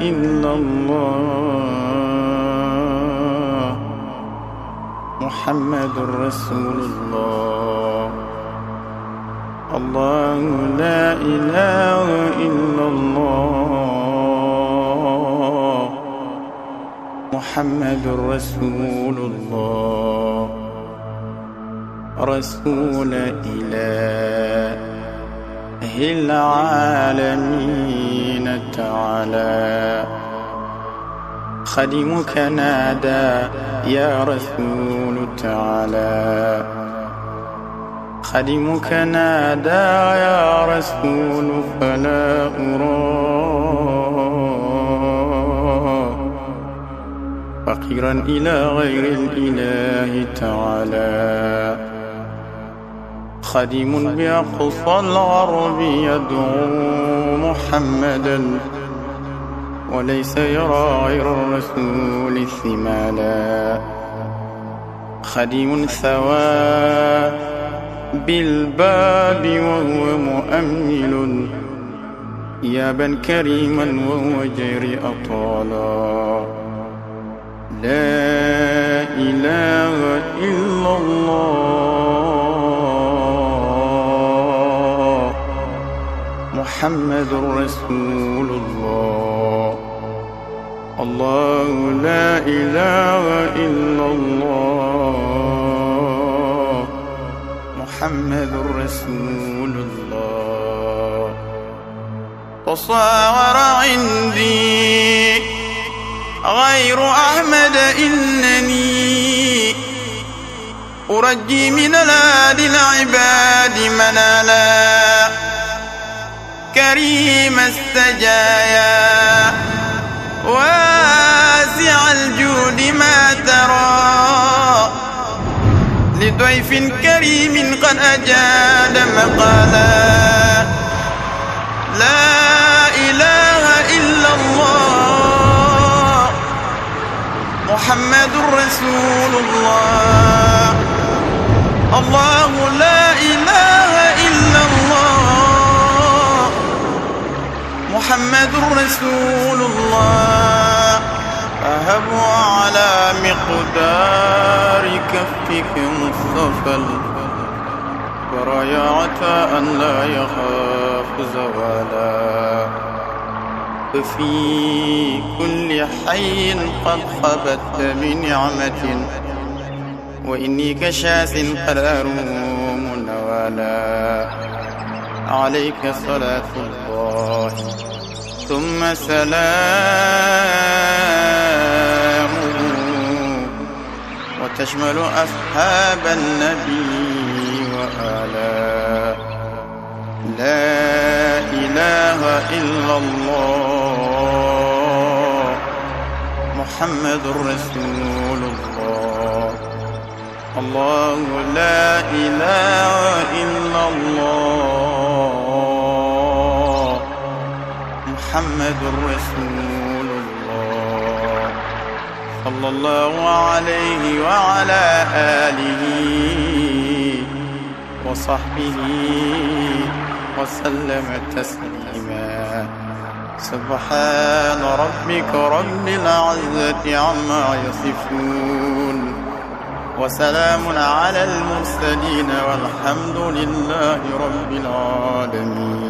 إلا الله محمد رسول الله. الله لا إله إلا الله محمد رسول الله. رسول إله العالمين تعالى خدمك نادى يا رسول تعالى. خدمك نادى يا رسول فلا أرى فقيرا إلى غير الإله تعالى. خديم بأقصى الغرب يدعو محمدا وليس يرى غير الرسول ثمالا. خديم ثوى بالباب وهو مؤمل يابا كريما وهو جري أطالا. لا إله إلا الله محمد رسول الله. الله لا إله إلا الله محمد رسول الله. تصاور عندي غير أحمد إنني أرجي من الهادي العباد منالا. كريم السجايا واسع الجود ما ترى لضيف كريم قد أجاد مقالا. لا إله إلا الله محمد رسول الله. الله لا إله إلا الله محمد رسول الله. أهب على مقدار كفك مصطفى البرايا عتاء لا يخاف زوالا. ففي كل حي قد خبت بنعمة وإني كشاس قد أروم نوالا. عليك صلاة الله ثم سلامه وتشمل أصحاب النبي وآله. لا إله إلا الله محمد رسول الله. الله لا إله إلا الله محمد رسول الله. صلى الله عليه وعلى آله وصحبه وسلم تسليما. سبحان ربك رب العزة عما يصفون وسلام على المرسلين والحمد لله رب العالمين.